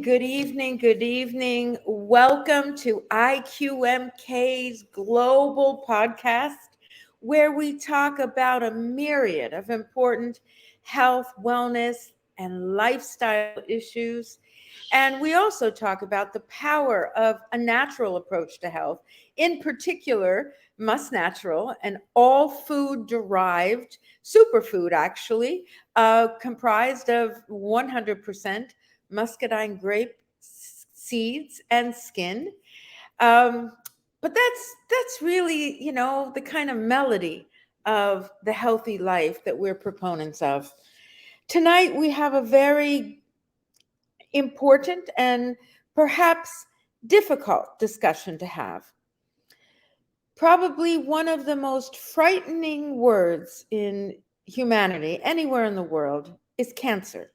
good evening, good evening. Welcome to IQMK's global podcast, where we talk about a myriad of important health, wellness, and lifestyle issues. And we also talk about the power of a natural approach to health, in particular, Must Natural, an all food derived superfood, actually, comprised of 100% muscadine grape seeds and skin. Um, but that's really, the kind of melody of the healthy life that we're proponents of. Tonight we have a very important and perhaps difficult discussion to have. Probably one of the most frightening words in humanity, anywhere in the world, is cancer.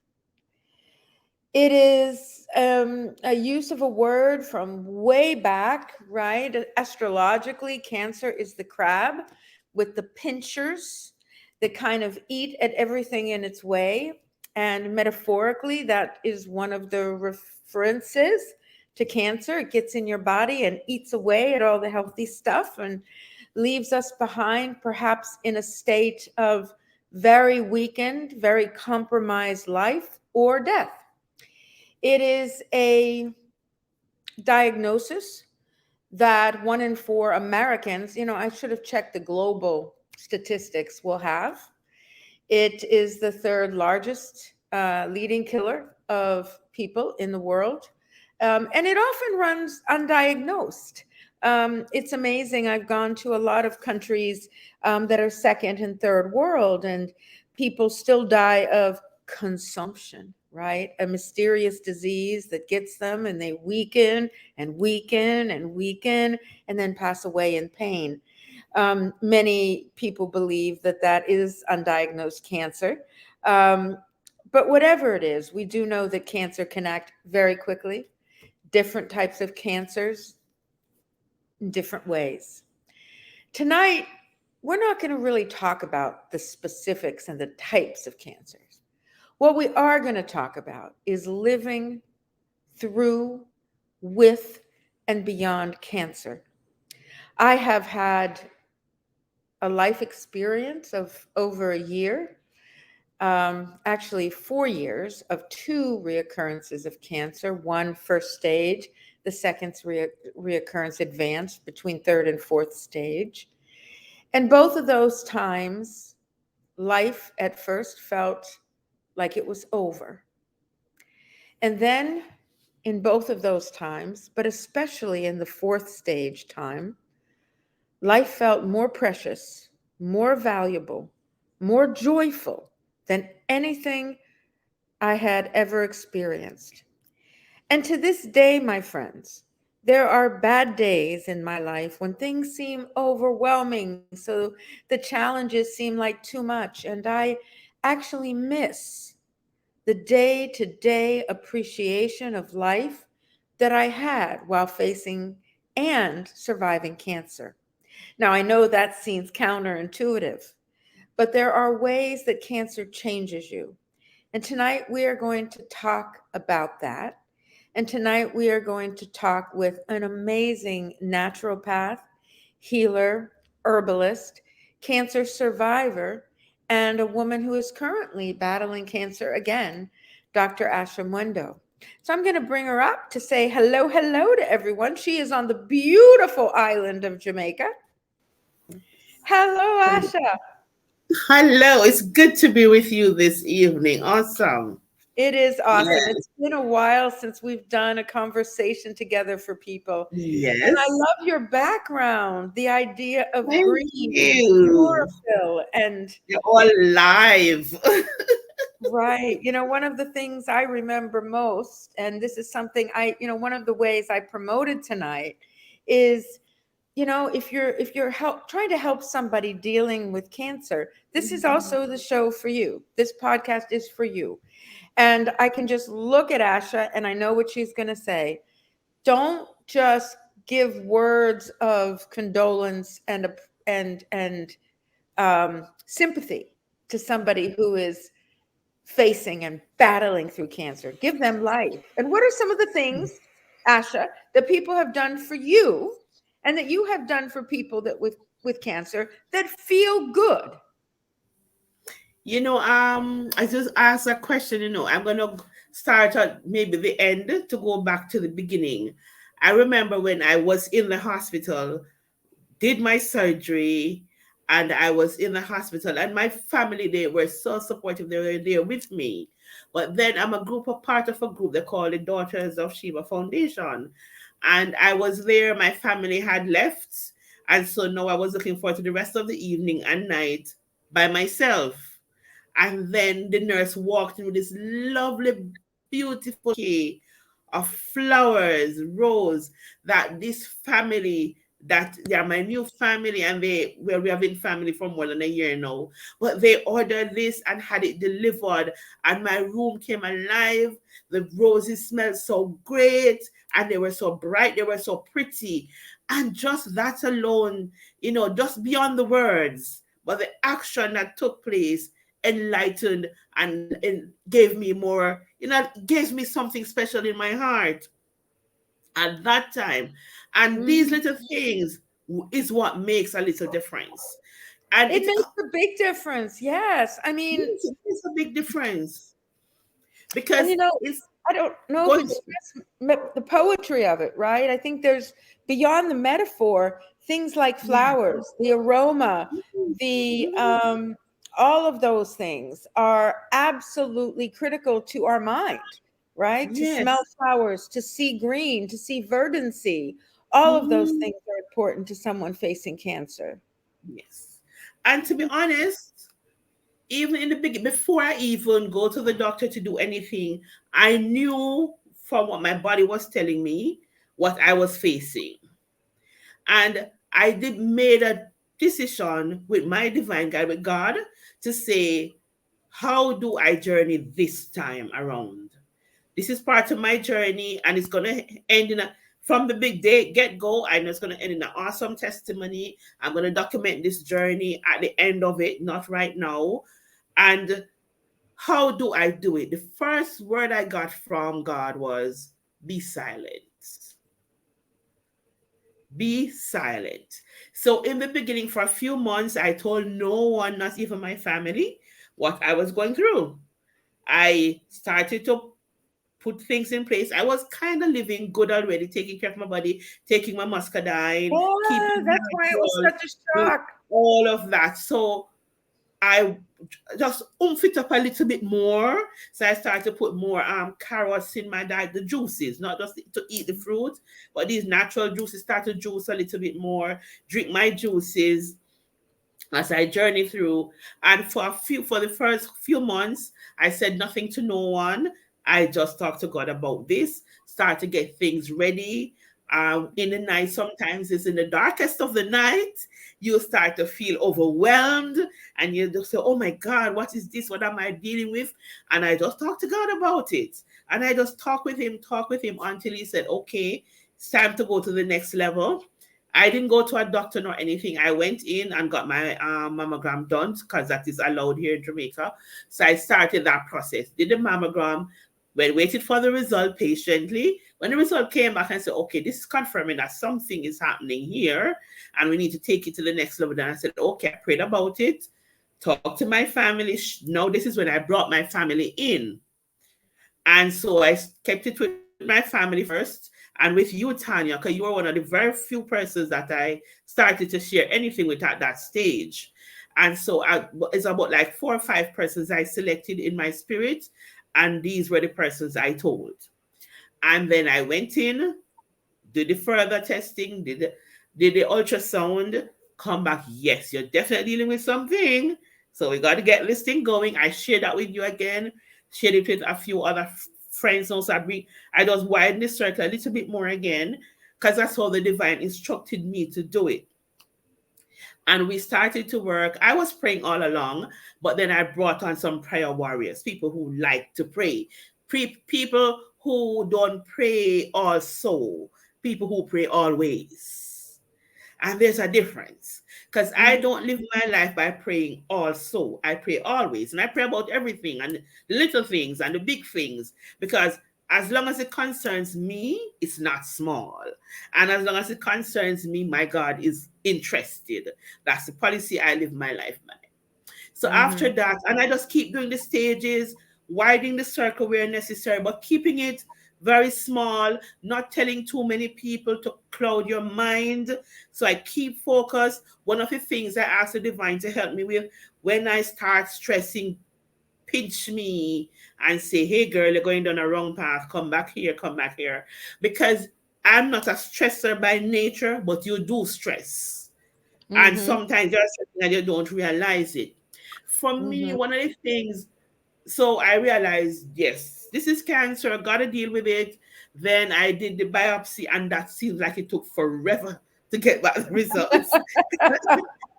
It is a use of a word from way back, right? Astrologically, cancer is the crab with the pinchers that kind of eat at everything in its way. And metaphorically, that is one of the references to cancer. It gets in your body and eats away at all the healthy stuff and leaves us behind, perhaps in a state of very weakened, very compromised life or death. It is a diagnosis that 1 in 4 Americans, I should have checked the global statistics, will have. It is the third largest leading killer of people in the world. And it often runs undiagnosed. It's amazing. I've gone to a lot of countries that are second and third world, and people still die of consumption, right? A mysterious disease that gets them and they weaken and weaken and weaken and then pass away in pain. Many people believe that that is undiagnosed cancer. But whatever it is, we do know that cancer can act very quickly, different types of cancers in different ways. Tonight, we're not going to really talk about the specifics and the types of cancers. What we are going to talk about is living through, with, and beyond cancer. I have had a life experience of over a year, actually 4 years of two reoccurrences of cancer, one first stage, the second reoccurrence advanced between third and fourth stage. And both of those times, life at first felt like it was over. And then in both of those times, but especially in the fourth stage time, life felt more precious, more valuable, more joyful than anything I had ever experienced. And to this day, my friends, there are bad days in my life when things seem overwhelming. So the challenges seem like too much. And I actually miss the day to day appreciation of life that I had while facing and surviving cancer. Now, I know that seems counterintuitive, but there are ways that cancer changes you. And tonight we are going to talk about that. And tonight we are going to talk with an amazing naturopath, healer, herbalist, cancer survivor, and a woman who is currently battling cancer again, Dr. Asha Mwendo. So I'm going to bring her up to say hello to everyone. She is on the beautiful island of Jamaica. Hello, Asha. Hello, it's good to be with you this evening. Awesome. It is awesome. Yes, It's been a while since we've done a conversation together for people. And I yes. love your background, the idea of Thank green and you. chlorophyll. And You're all live. right, one of the things I remember most, and this is something one of the ways I promoted tonight is, if you're trying to help somebody dealing with cancer, this is also the show for you. This podcast is for you. And I can just look at Asha and I know what she's going to say. Don't just give words of condolence and sympathy to somebody who is facing and battling through cancer. Give them life. And what are some of the things, Asha, that people have done for you and that you have done for people that with cancer that feel good? I just asked a question. I'm gonna start at maybe the end to go back to the beginning. I remember when I was in the hospital, did my surgery, and I was in the hospital, and my family, they were so supportive. They were there with me. But then I'm part of a group they call the Daughters of Shiva Foundation. And I was there, my family had left. And so now I was looking forward to the rest of the evening and night by myself. And then the nurse walked in with this lovely, beautiful bouquet of flowers, rose, that this family, that they are my new family, and we have been family for more than a year now. But they ordered this and had it delivered, and my room came alive. The roses smelled so great, and they were so bright, they were so pretty. And just that alone, just beyond the words, but the action that took place enlightened and gave me more, gave me something special in my heart at that time. And these little things is what makes a little difference. And It it makes a big difference. Yes. I mean, makes a big difference and because it's I don't know if going. it's just the poetry of it, right? I think there's beyond the metaphor, things like flowers, the aroma, the all of those things are absolutely critical to our mind, right? To smell Yes. flowers, to see green, to see verdancy. All of those Mhm. things are important to someone facing cancer. Yes. And to be honest, even in the beginning, before I even go to the doctor to do anything, I knew from what my body was telling me what I was facing. And I did made a decision with my divine guide, with God, to say, how do I journey this time around? This is part of my journey, and it's gonna end in a from the big day get go. I know it's gonna end in an awesome testimony. I'm gonna document this journey at the end of it, not right now. And how do I do it? The first word I got from God was, be silent. Be silent. So, in the beginning, for a few months, I told no one, not even my family, what I was going through. I started to put things in place. I was kind of living good already, taking care of my body, taking my muscadine, Yeah, keeping that's why it was natural, such a shock. all of that. So I just oomph it up a little bit more. So I started to put more carrots in my diet, the juices, not just to eat the fruit, but these natural juices. Start to juice a little bit more, drink my juices as I journey through. And for the first few months, I said nothing to no one. I just talked to God about this, start to get things ready. In the night, sometimes it's in the darkest of the night, you start to feel overwhelmed and you just say, oh my God, what is this? What am I dealing with? And I just talked to God about it. And I just talk with him until he said, okay, it's time to go to the next level. I didn't go to a doctor nor anything. I went in and got my mammogram done because that is allowed here in Jamaica. So I started that process, did the mammogram, waited for the result patiently. When the result came back, I said, okay, this is confirming that something is happening here and we need to take it to the next level. Then I said, okay, I prayed about it, talked to my family. Now, this is when I brought my family in. And so I kept it with my family first and with you, Tanya, because you were one of the very few persons that I started to share anything with at that stage. And so it's about like 4 or 5 persons I selected in my spirit, and these were the persons I told. And then I went in, did the further testing, did the ultrasound, come back, yes, you're definitely dealing with something. So we got to get this thing going. I shared that with you again, shared it with a few other friends also. I just widened the circle a little bit more again, because that's how the divine instructed me to do it. And we started to work. I was praying all along, but then I brought on some prayer warriors, people who like to pray, people who don't pray also, people who pray always. And there's a difference because I Mhm. don't live my life by praying also. I pray always, and I pray about everything and the little things and the big things, because as long as it concerns me, it's not small. And as long as it concerns me, my God is interested. That's the policy I live my life by. So after Mhm. that, and I just keep doing the stages, widening the circle where necessary, but keeping it very small, not telling too many people to cloud your mind. So I keep focused. One of the things I ask the divine to help me with, when I start stressing, pinch me and say, hey girl, you're going down a wrong path. Come back here, come back here. Because I'm not a stressor by nature, but you do stress. And Mhm. sometimes you're stressing and you don't realize it. For me, Mhm. one of the things, so I realized, yes, this is cancer, gotta deal with it. Then I did the biopsy, and that seems like it took forever to get back the results.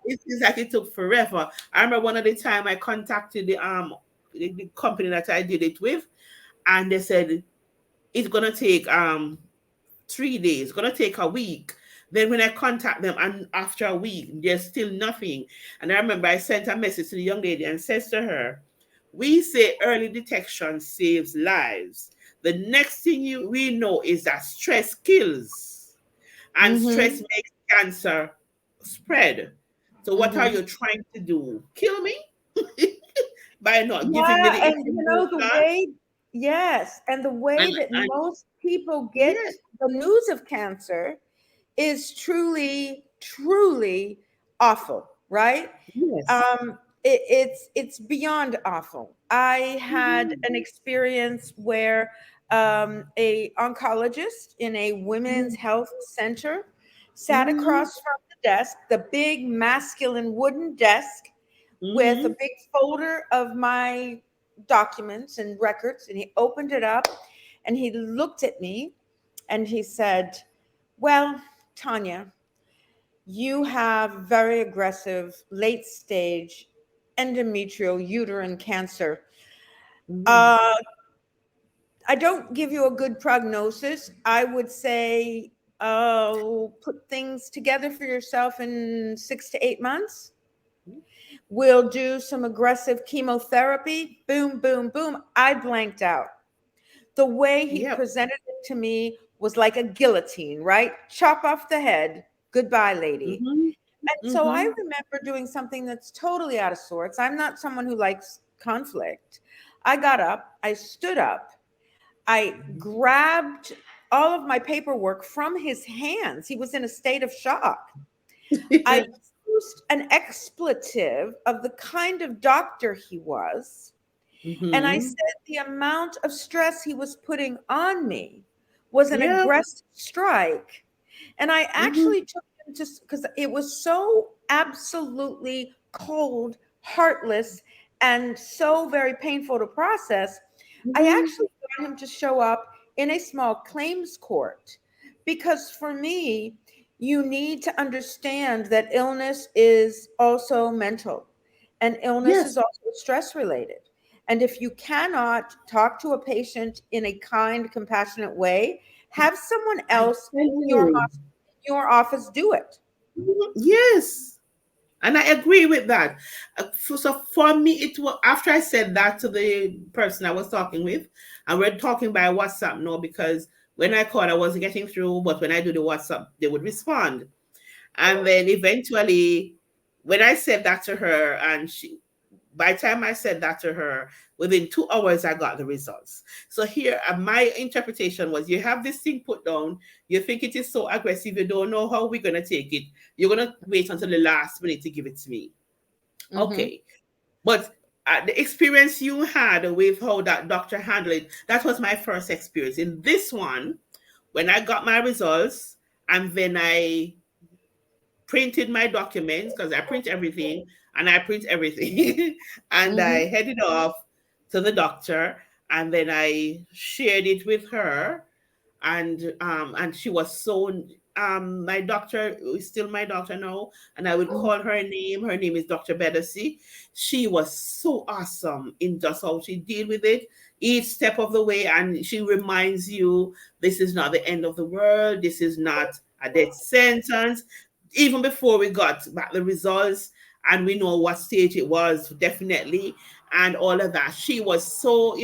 It seems like it took forever. I remember one of the time I contacted the company that I did it with, and they said it's gonna take 3 days, it's gonna take a week. Then when I contact them, and after a week, there's still nothing. And I remember I sent a message to the young lady and says to her, we say early detection saves lives. The next thing we know is that stress kills, and stress Mhm. makes cancer spread. So what are Mhm. you trying to do? Kill me by not giving me Yeah, the and you know the information? way, yes, and the way that And most people get yes, the news of cancer is truly, truly awful, right? yes. It's beyond awful. I had Mhm, an experience where a oncologist in a women's mhm, health center sat mhm, across from the desk, the big masculine wooden desk, with a mhm. big folder of my documents and records, and he opened it up and he looked at me and he said, well, Tanya, you have very aggressive late stage endometrial uterine cancer. Mhm. Uh, I don't give you a good prognosis. I would say, oh, put things together for yourself in 6 to 8 months. We'll do some aggressive chemotherapy. Boom, boom, boom. I blanked out. The way he Yep. presented it to me was like a guillotine, right? Chop off the head. Goodbye, lady. Mhm. And so I Mhm. remember doing something that's totally out of sorts. I'm not someone who likes conflict. I got up, I stood up, I grabbed all of my paperwork from his hands. He was in a state of shock. I used an expletive of the kind of doctor he was. And I Mhm. said the amount of stress he was putting on me was an Yep. aggressive strike. And I Mhm. actually took him to, because it was so absolutely cold, heartless, and so very painful to process. I Mhm. actually got him to show up in a small claims court because for me, you need to understand that illness is also mental and illness Yes, is also stress related. And if you cannot talk to a patient in a kind, compassionate way, have someone I else tell in your you. your office do it. Mhm. Yes. And I agree with that. So for me, it was after I said that to the person I was talking with, and we're talking by WhatsApp now because when I called, I wasn't getting through, but when I do the WhatsApp, they would respond. And then eventually, when I said that to her, and by the time I said that to her, within 2 hours, I got the results. So here, my interpretation was you have this thing put down, you think it is so aggressive, you don't know how we're going to take it. You're going to wait until the last minute to give it to me. Mm-hmm. Okay. But the experience you had with how that doctor handled it, that was my first experience. In this one, when I got my results, and then I printed my documents because I print everything and I print everything. And I Mm-hmm. headed off to the doctor, and then I shared it with her, and she was so my doctor is still my doctor now, and I would call her name. Her name is Dr. Bedesi. She was so awesome in just how she deal with it each step of the way, and she reminds you this is not the end of the world, this is not a death sentence. even before we got back the results and we know what stage it was, definitely, and all of that. She was so,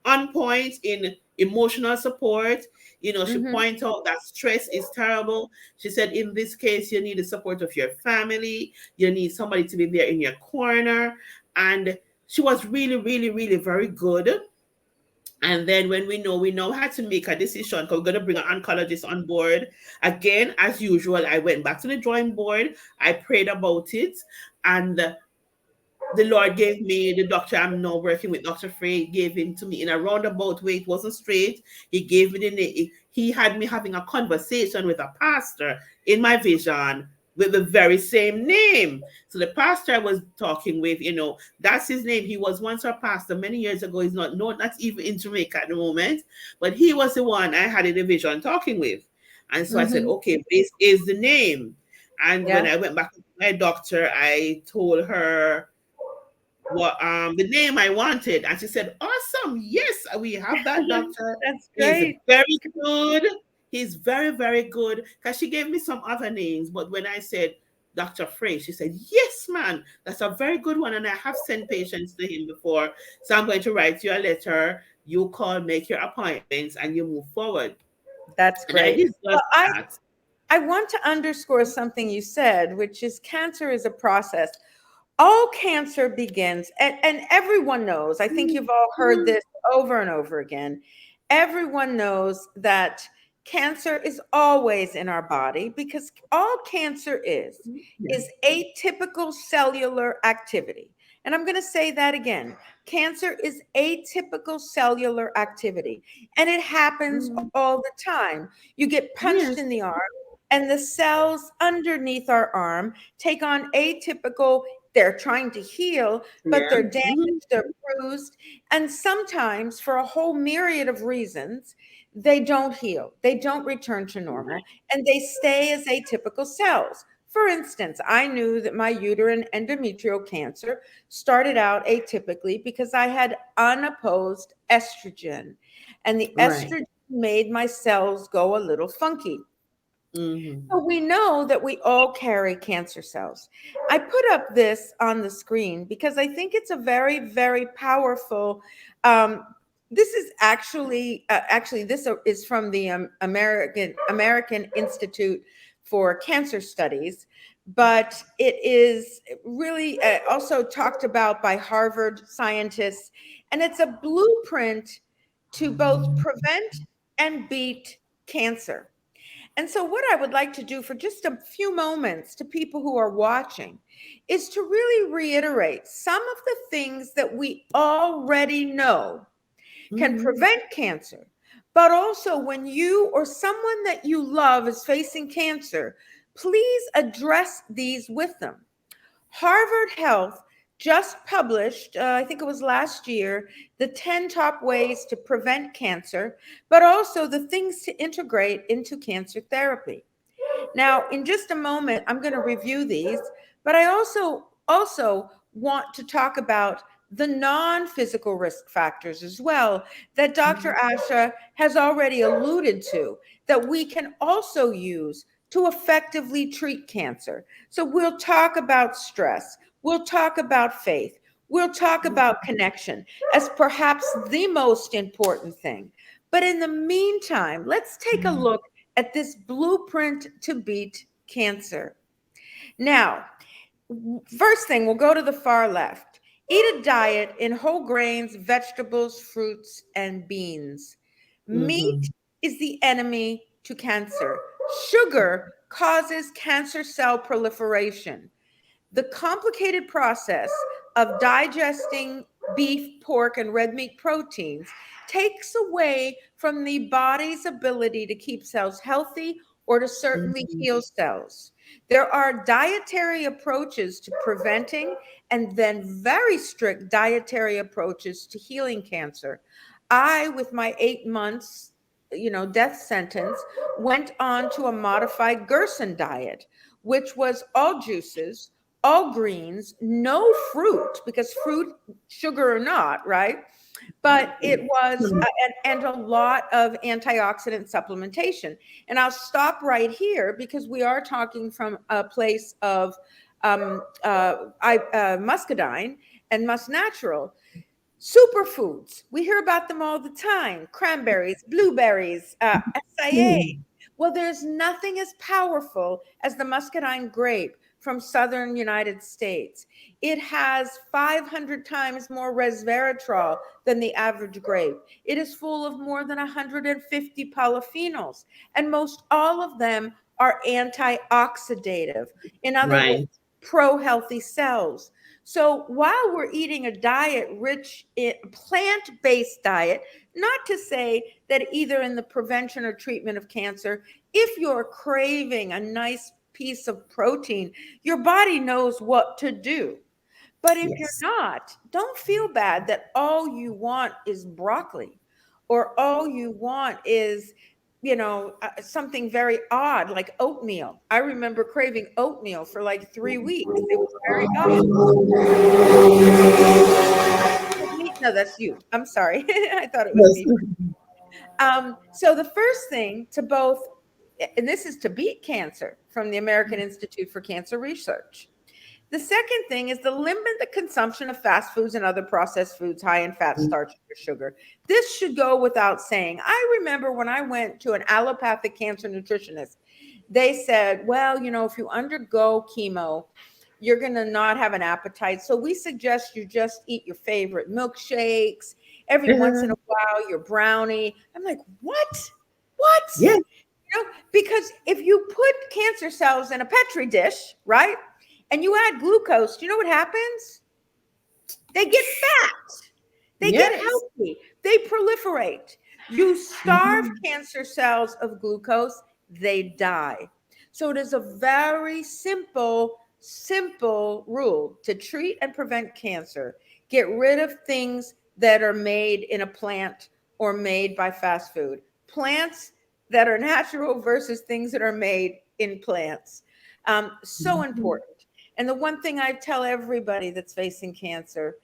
on point in emotional support. She Mm-hmm. pointed out that stress is terrible. She said, in this case, you need the support of your family. You need somebody to be there in your corner. And she was really, really, really very good. And then when we now had to make a decision because we're going to bring an oncologist on board. Again, as usual, I went back to the drawing board. I prayed about it. And the Lord gave me the doctor I'm now working with, Dr. Frey, gave him to me in a roundabout way. It wasn't straight. He gave me the name. He had me having a conversation with a pastor in my vision with the very same name. So the pastor I was talking with, that's his name. He was once our pastor many years ago. He's not even in Jamaica at the moment, but he was the one I had in the vision talking with. And so I said, Mm-hmm. okay, this is the name. And when Yeah. I went back to my doctor, I told her what the name I wanted, and she said, "Awesome, yes, we have that doctor. That's He's great. very good. He's very, very good." Because she gave me some other names, but when I said Dr. Frey, she said, "Yes, man, that's a very good one, and I have sent patients to him before. So I'm going to write you a letter. You call, make your appointments, and you move forward." That's And I great. did Well, just that. I want to underscore something you said, which is cancer is a process. All cancer begins, and everyone knows, I think you've all heard Mhm. this over and over again. Everyone knows that cancer is always in our body because all cancer Yeah. is atypical cellular activity. And I'm going to say that again. Cancer is atypical cellular activity, and it happens Mhm. all the time. You get punched Yes. in the arm, and the cells underneath our arm take on atypical, they're trying to heal, but Yeah. they're Mhm. damaged, they're bruised. And sometimes, for a whole myriad of reasons, they don't heal, they don't return to normal, and they stay as atypical cells. For instance, I knew that my uterine endometrial cancer started out atypically because I had unopposed estrogen, and the Right. estrogen made my cells go a little funky. Mhm. So we know that we all carry cancer cells. I put up this on the screen because I think it's a very, very powerful. Um, this is actually this is from the American Institute for Cancer Studies, but it is really also talked about by Harvard scientists, and it's a blueprint to both prevent and beat cancer. And so, what I would like to do for just a few moments to people who are watching is to really reiterate some of the things that we already know can Mhm. prevent cancer. But also, when you or someone that you love is facing cancer, please address these with them. Harvard Health just published, I think it was last year, the 10 top ways to prevent cancer, but also the things to integrate into cancer therapy. Now, in just a moment, I'm going to review these, but I also want to talk about the non-physical risk factors as well that Dr. Mhm. Asha has already alluded to that we can also use to effectively treat cancer. So we'll talk about stress, we'll talk about faith, we'll talk about connection as perhaps the most important thing. But in the meantime, let's take a look at this blueprint to beat cancer. Now, first thing, we'll go to the far left. Eat a diet in whole grains, vegetables, fruits, and beans. Meat Mhm. is the enemy to cancer. Sugar causes cancer cell proliferation. The complicated process of digesting beef, pork, and red meat proteins takes away from the body's ability to keep cells healthy or to certainly Mhm. heal cells. There are dietary approaches to preventing and then very strict dietary approaches to healing cancer. I, with my 8 months, death sentence, went on to a modified Gerson diet, which was all juices, all greens, no fruit, because fruit, sugar or not, right? But it was, and a lot of antioxidant supplementation. And I'll stop right here because we are talking from a place of muscadine and must natural. Superfoods, we hear about them all the time: cranberries, blueberries, acai. Well, there's nothing as powerful as the muscadine grape from southern United States. It has 500 times more resveratrol than the average grape. It is full of more than 150 polyphenols, and most all of them are antioxidative. In other words, Right. pro-healthy cells. So while we're eating a diet rich in plant-based diet, not to say that either in the prevention or treatment of cancer, if you're craving a nice piece of protein, your body knows what to do. But if you're Yes. not, don't feel bad that all you want is broccoli, or all you want is, something very odd like oatmeal. I remember craving oatmeal for like 3 weeks. It was very odd. No, that's you. I'm sorry. I thought it was Yes. me. So the first thing to both, and this is to beat cancer from the American Institute for Cancer Research. The second thing is to limit the consumption of fast foods and other processed foods high in fat, starch, or sugar. This should go without saying. I remember when I went to an allopathic cancer nutritionist, they said, well, if you undergo chemo, you're going to not have an appetite. So we suggest you just eat your favorite milkshakes, every once in a while, your brownie. I'm like, what? What? Yes. Because if you put cancer cells in a Petri dish, right, and you add glucose, do you know what happens? They get fat. They get Yes. healthy. They proliferate. You starve cancer cells of glucose, they die. So it is a very simple rule to treat and prevent cancer. Get rid of things that are made in a plant or made by fast food. Plants that are natural versus things that are made in plants. So important. And the one thing I tell everybody that's facing cancer,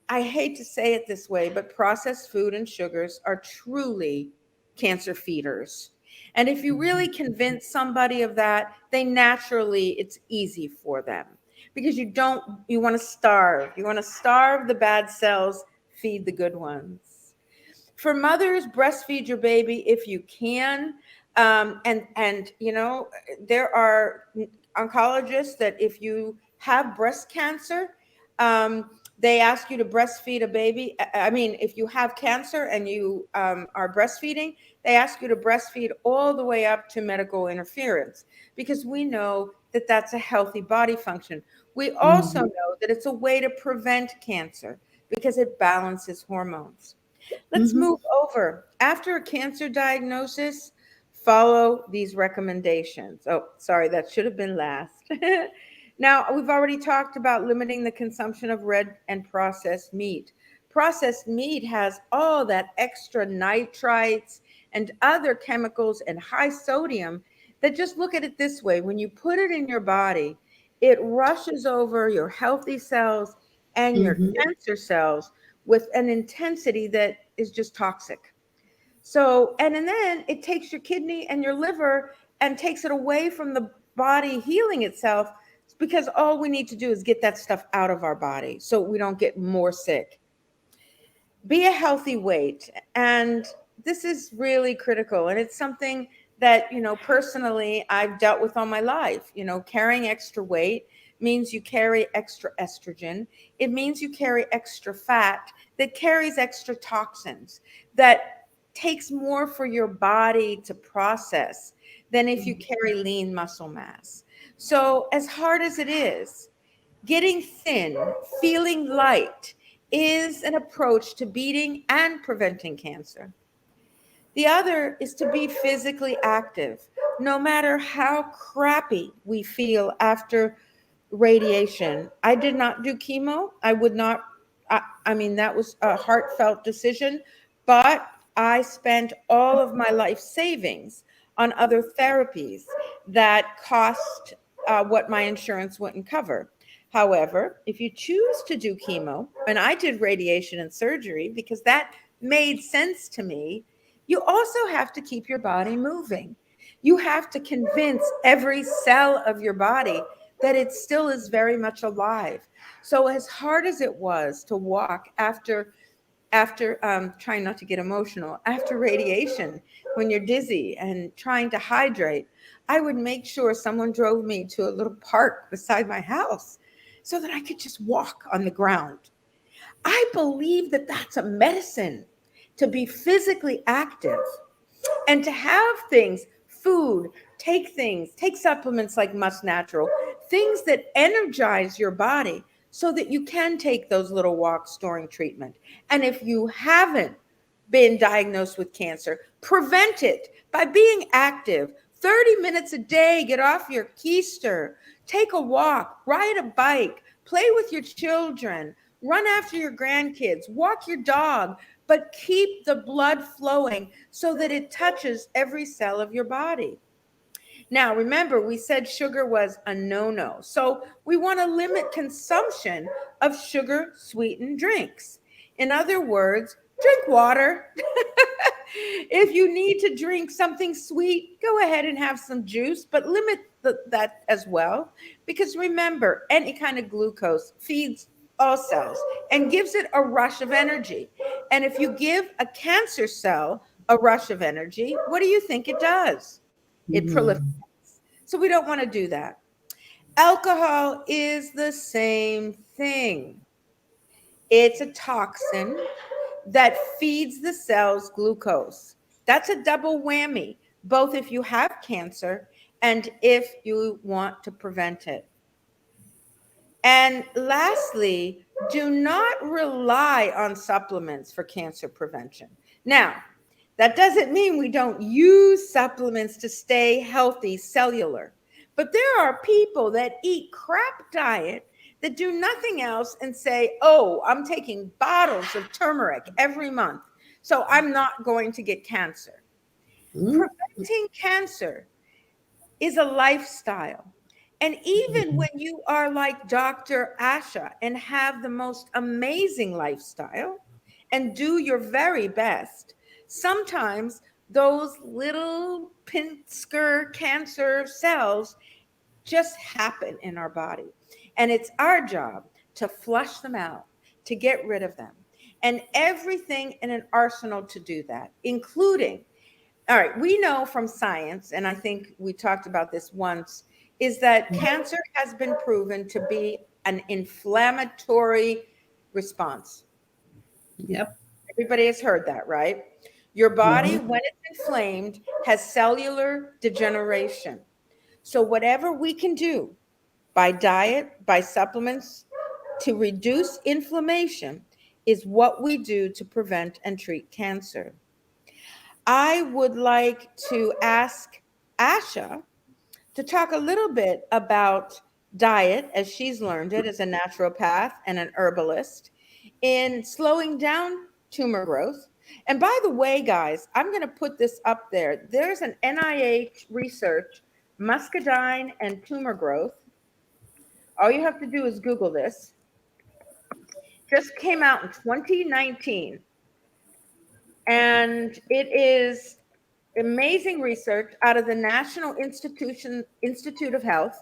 I hate to say it this way, but processed food and sugars are truly cancer feeders. And if you really convince somebody of that, it's easy for them, because you want to starve. You want to starve the bad cells, feed the good ones. For mothers, breastfeed your baby if you can. And there are oncologists that if you have breast cancer, they ask you to breastfeed a baby. I mean, if you have cancer and you are breastfeeding, they ask you to breastfeed all the way up to medical interference, because we know that that's a healthy body function. We also know that it's a way to prevent cancer because it balances hormones. Let's move over. After a cancer diagnosis, follow these recommendations. Oh, sorry, that should have been last. Now, we've already talked about limiting the consumption of red and processed meat. Processed meat has all that extra nitrites and other chemicals and high sodium that, just look at it this way: when you put it in your body, it rushes over your healthy cells and your cancer cells with an intensity that is just toxic. So, and then it takes your kidney and your liver and takes it away from the body healing itself, because all we need to do is get that stuff out of our body so we don't get more sick. Be a healthy weight. And this is really critical. And it's something that, personally, I've dealt with all my life. Carrying extra weight means you carry extra estrogen. It means you carry extra fat that carries extra toxins, that takes more for your body to process than if you carry lean muscle mass. So, as hard as it is, getting thin, feeling light is an approach to beating and preventing cancer. The other is to be physically active, no matter how crappy we feel after radiation. I did not do chemo. I would not, I mean, that was a heartfelt decision, but I spent all of my life savings on other therapies that cost what my insurance wouldn't cover. However, if you choose to do chemo, and I did radiation and surgery because that made sense to me, you also have to keep your body moving. You have to convince every cell of your body that it still is very much alive. So as hard as it was to walk after trying not to get emotional, after radiation, when you're dizzy and trying to hydrate, I would make sure someone drove me to a little park beside my house so that I could just walk on the ground. I believe that that's a medicine, to be physically active and to have things, food, take supplements like Must Natural, things that energize your body so that you can take those little walks during treatment. And if you haven't been diagnosed with cancer, prevent it by being active. 30 minutes a day, get off your keister, take a walk, ride a bike, play with your children, run after your grandkids, walk your dog, but keep the blood flowing so that it touches every cell of your body. Now, remember, we said sugar was a no-no. So we want to limit consumption of sugar sweetened drinks. In other words, drink water. If you need to drink something sweet, go ahead and have some juice, but limit that as well. Because remember, any kind of glucose feeds all cells and gives it a rush of energy. And if you give a cancer cell a rush of energy, what do you think it does? It proliferates. So we don't want to do that. Alcohol is the same thing. It's a toxin that feeds the cells glucose. That's a double whammy, both if you have cancer and if you want to prevent it. And lastly, do not rely on supplements for cancer prevention. Now, that doesn't mean we don't use supplements to stay healthy cellular, but there are people that eat crap diet that do nothing else and say, oh, I'm taking bottles of turmeric every month, so I'm not going to get cancer. Preventing cancer is a lifestyle. And even when you are like Dr. Asha and have the most amazing lifestyle and do your very best, sometimes those little pinsker cancer cells just happen in our body. And it's our job to flush them out, to get rid of them, and everything in an arsenal to do that, including, all right, we know from science, and I think we talked about this once, is that cancer has been proven to be an inflammatory response. Yep. Everybody has heard that, right? Your body, when it's inflamed, has cellular degeneration. So whatever we can do by diet, by supplements, to reduce inflammation is what we do to prevent and treat cancer. I would like to ask Asha to talk a little bit about diet as she's learned it as a naturopath and an herbalist in slowing down tumor growth. And by the way, guys, I'm going to put this up there. There's an NIH research, muscadine and tumor growth. All you have to do is Google this. Just came out in 2019. And it is amazing research out of the National Institute of Health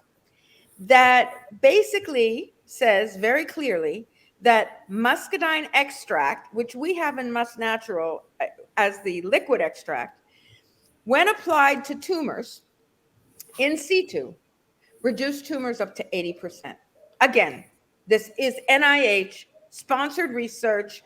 that basically says very clearly that muscadine extract, which we have in Must Natural as the liquid extract, when applied to tumors in situ, reduced tumors up to 80%. Again, this is NIH sponsored research.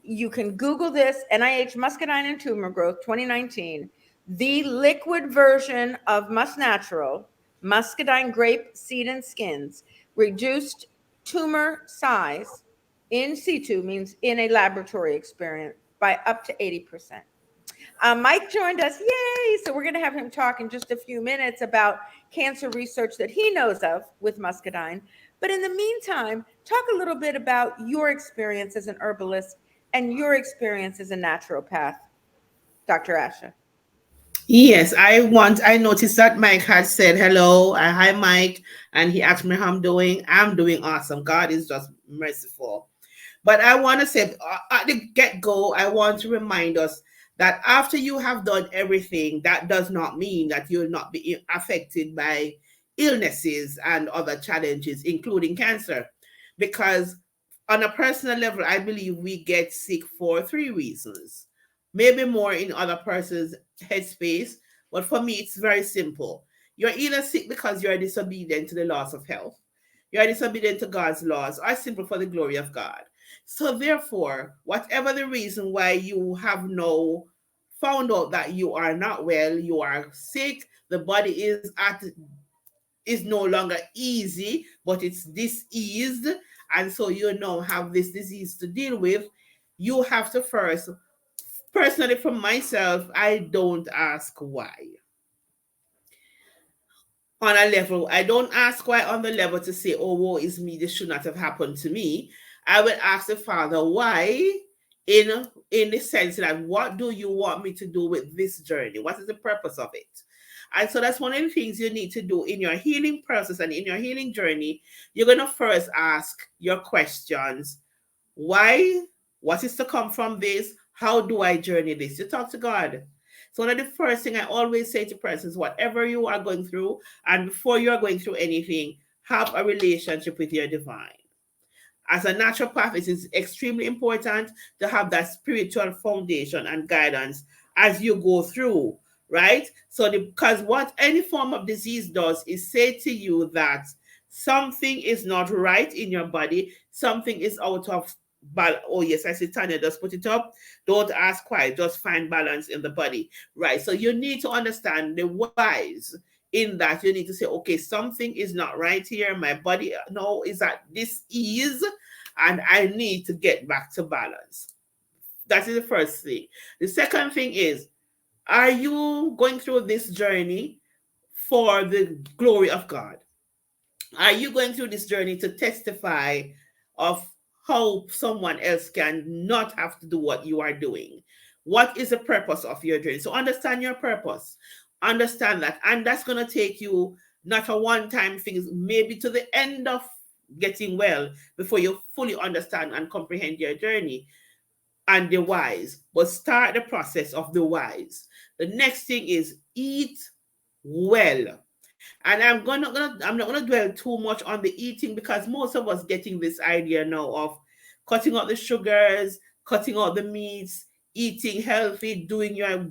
You can Google this, NIH muscadine and tumor growth 2019. The liquid version of Must Natural, muscadine grape seed and skins, reduced tumor size in situ, means in a laboratory experiment, by up to 80%. Mike joined us. Yay! So we're going to have him talk in just a few minutes about cancer research that he knows of with muscadine. But in the meantime, talk a little bit about your experience as an herbalist and your experience as a naturopath, Dr. Asha. Yes, I noticed that Mike had said hello. Hi, Mike. And he asked me how I'm doing. I'm doing awesome. God is just merciful. But I want to say at the get go, I want to remind us that after you have done everything, that does not mean that you'll not be affected by illnesses and other challenges, including cancer. Because on a personal level, I believe we get sick for three reasons, maybe more in other person's headspace. But for me, it's very simple. You're either sick because you're disobedient to the laws of health, you're disobedient to God's laws, or simple for the glory of God. So therefore, whatever the reason why you have no found out that you are not well, you are sick, the body is no longer easy, but it's diseased, and so you now have this disease to deal with, you have to first, personally for myself, I don't ask why on a level. I don't ask why on the level to say, oh, woe is me, this should not have happened to me. I would ask the Father, why? In the sense that, what do you want me to do with this journey? What is the purpose of it? And so that's one of the things you need to do in your healing process and in your healing journey. You're going to first ask your questions. Why? What is to come from this? How do I journey this? You talk to God. So one of the first thing I always say to persons, whatever you are going through, and before you are going through anything, have a relationship with your divine. As a naturopath, it is extremely important to have that spiritual foundation and guidance as you go through, right? So, because what any form of disease does is say to you that something is not right in your body, something is out of balance. Oh, yes, I see Tanya, just put it up. Don't ask why, just find balance in the body, right? So, you need to understand the whys. In that, you need to say, okay, something is not right here. My body now is at this ease, and I need to get back to balance. That is the first thing. The second thing is, are you going through this journey for the glory of God? Are you going through this journey to testify of how someone else can not have to do what you are doing? What is the purpose of your journey? So understand your purpose. Understand that. And that's going to take you not a one-time thing, maybe to the end of getting well before you fully understand and comprehend your journey and the whys. But start the process of the whys. The next thing is eat well. And I'm not gonna dwell too much on the eating, because most of us getting this idea now of cutting out the sugars, cutting out the meats, eating healthy, doing your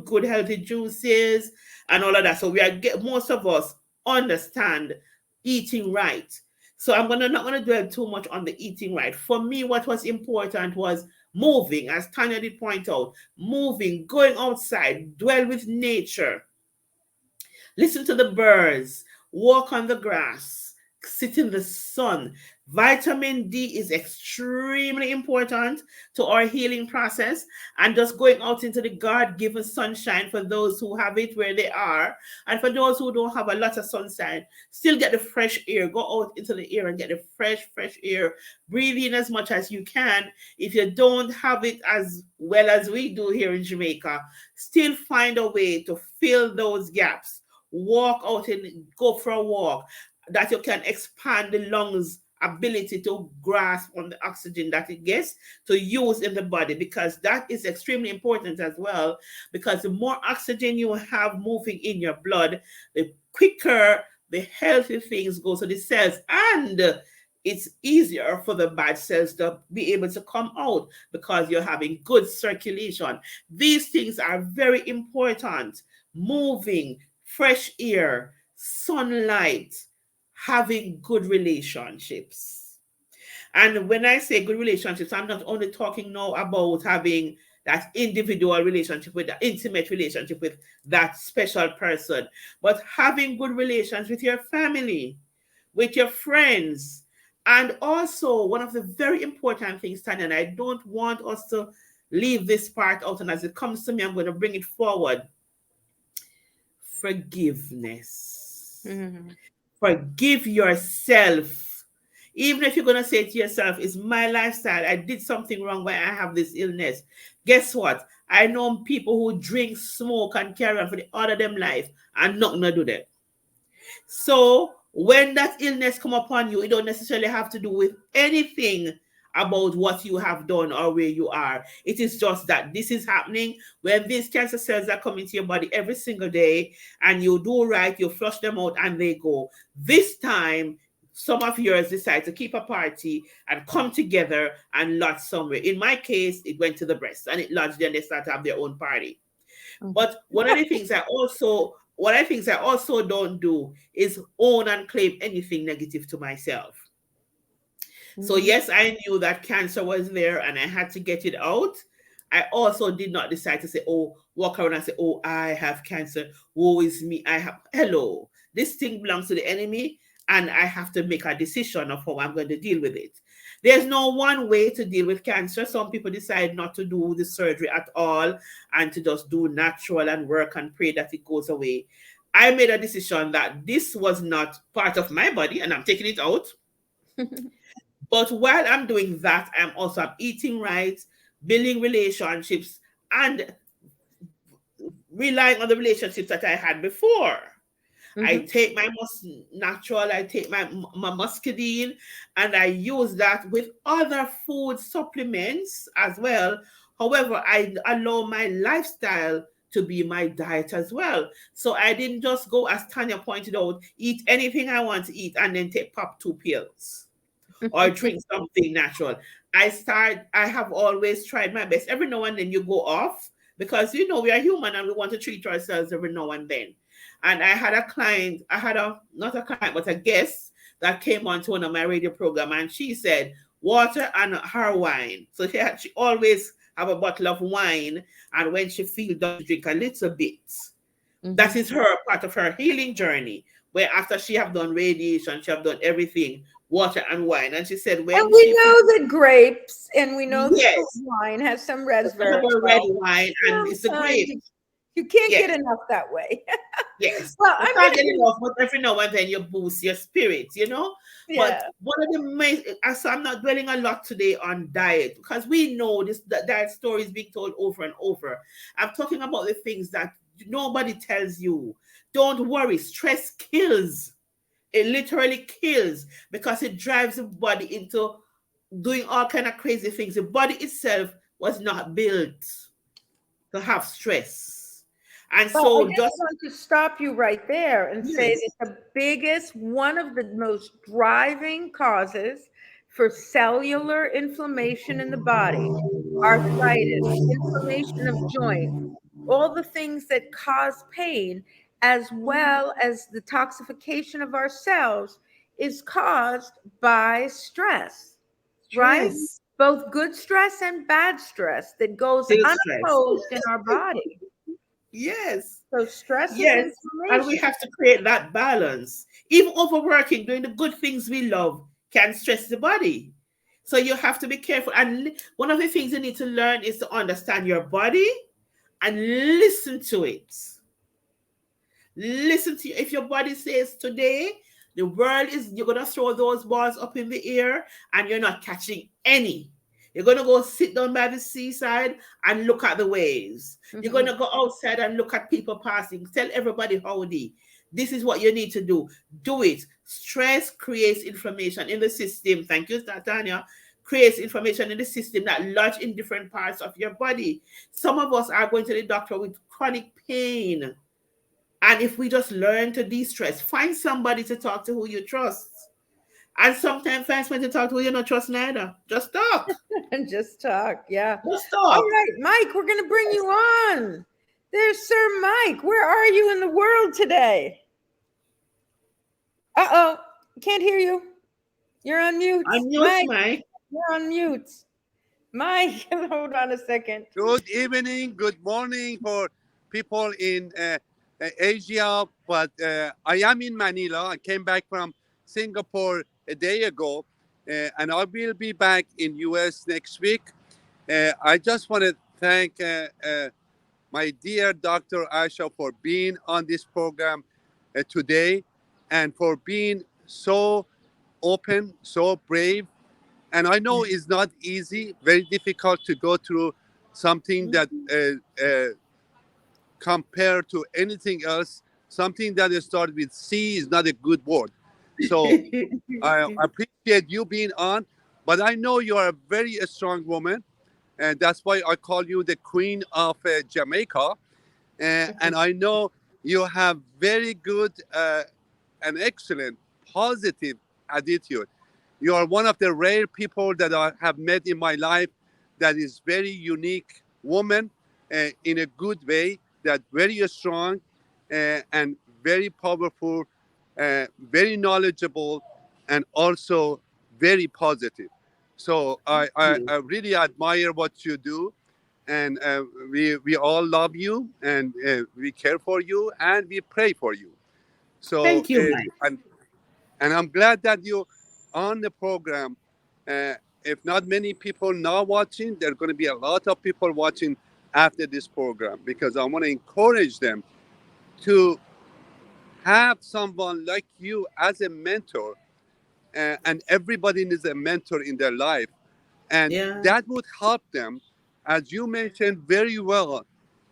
good healthy juices and all of that. So most of us understand eating right. So I'm gonna not gonna dwell too much on the eating right. For me, what was important was moving, as Tanya did point out, moving, going outside, dwell with nature, listen to the birds, walk on the grass, sit in the sun. Vitamin D is extremely important to our healing process, and just going out into the God given sunshine for those who have it where they are, and for those who don't have a lot of sunshine, still get the fresh air. Go out into the air and get the fresh air. Breathe in as much as you can. If you don't have it as well as we do here in Jamaica, still find a way to fill those gaps. Walk out and go for a walk, that you can expand the lungs ability to grasp on the oxygen that it gets to use in the body, because that is extremely important as well, because the more oxygen you have moving in your blood, the quicker the healthy things go to the cells, and it's easier for the bad cells to be able to come out because you're having good circulation. These things are very important. Moving, fresh air, sunlight, having good relationships. And when I say good relationships, I'm not only talking now about having that individual relationship, with the intimate relationship with that special person, but having good relations with your family, with your friends. And also, one of the very important things, Tanya, and I don't want us to leave this part out, and as it comes to me, I'm going to bring it forward. Forgiveness. Mm-hmm. Forgive yourself. Even if you're going to say to yourself, it's my lifestyle, I did something wrong when I have this illness. Guess what? I know people who drink, smoke, and carry on for the other them life and nothing to do them. So when that illness come upon you, it don't necessarily have to do with anything about what you have done or where you are. It is just that this is happening when these cancer cells are coming to your body every single day, and you do right, you flush them out and they go. This time, some of yours decide to keep a party and come together and lodge somewhere. In my case, it went to the breast and it lodged there and they start to have their own party. But one of the things I also don't do is own and claim anything negative to myself. So yes, I knew that cancer was there and I had to get it out. I also did not decide to say, oh, walk around and say, oh, I have cancer. Woe is me. I have, hello. This thing belongs to the enemy and I have to make a decision of how I'm going to deal with it. There's no one way to deal with cancer. Some people decide not to do the surgery at all and to just do natural and work and pray that it goes away. I made a decision that this was not part of my body and I'm taking it out. But while I'm doing that, I'm eating right, building relationships, and relying on the relationships that I had before. I take my natural, I take my muscadine, and I use that with other food supplements as well. However, I allow my lifestyle to be my diet as well. So I didn't just go, as Tanya pointed out, eat anything I want to eat and then pop 2 pills or drink something natural. I have always tried my best. Every now and then you go off because, we are human and we want to treat ourselves every now and then. And I had a client, not a client, but a guest that came on to one of my radio program, and she said water and her wine. So she always have a bottle of wine, and when she feels down, she drink a little bit. That is her part of her healing journey, where after she have done radiation, she have done everything, water and wine. And she said, and we know that grapes and we know that wine has some resveratrol. Red wine, and it's a grape. You can't get enough that way. Yes. Well, you can't get enough, but every now and then you boost your spirits, Yeah. But one of the main, so I'm not dwelling a lot today on diet because we know that diet story is being told over and over. I'm talking about the things that nobody tells you. Don't worry, stress kills. It literally kills because it drives the body into doing all kind of crazy things. The body itself was not built to have stress. And so I just want to stop you right there and say that one of the most driving causes for cellular inflammation in the body, arthritis, inflammation of joints, all the things that cause pain, as well as the toxification of our cells, is caused by stress, right? Both good stress and bad stress that goes unopposed in our body. Yes. So stress is inflammation. And we have to create that balance. Even overworking, doing the good things we love can stress the body. So you have to be careful. And one of the things you need to learn is to understand your body and listen to it. Listen to if your body says today, the world you're going to throw those balls up in the air and you're not catching any. You're going to go sit down by the seaside and look at the waves. You're going to go outside and look at people passing. Tell everybody howdy. This is what you need to do. Do it. Stress creates inflammation in the system. Thank you, Tanya. Creates inflammation in the system that lodge in different parts of your body. Some of us are going to the doctor with chronic pain. And if we just learn to de-stress, find somebody to talk to who you trust. And sometimes find somebody to talk to who you don't trust neither. Just talk. Just talk, yeah. Just talk. All right, Mike, we're going to bring you on. There's Sir Mike. Where are you in the world today? Uh-oh, can't hear you. You're on mute. Unmute, Mike. You're on mute. Mike, hold on a second. Good evening, good morning for people in Asia, but I am in Manila. I came back from Singapore a day ago, and I will be back in US next week. I just want to thank my dear Dr. Asha for being on this program today and for being so open, so brave. And I know it's not easy, very difficult to go through something that compared to anything else, something that starts with C is not a good word. So I appreciate you being on, but I know you are a very strong woman, and that's why I call you the Queen of Jamaica. And I know you have very good and excellent positive attitude. You are one of the rare people that I have met in my life that is very unique woman in a good way, that very strong and very powerful, very knowledgeable, and also very positive. So I really admire what you do, and we all love you, and we care for you, and we pray for you. So Thank you, Mike. and I'm glad that you on the program. Uh, if not many people now watching, there are going to be a lot of people watching after this program, because I want to encourage them to have someone like you as a mentor, and everybody needs a mentor in their life, and Yeah. that would help them, as you mentioned very well.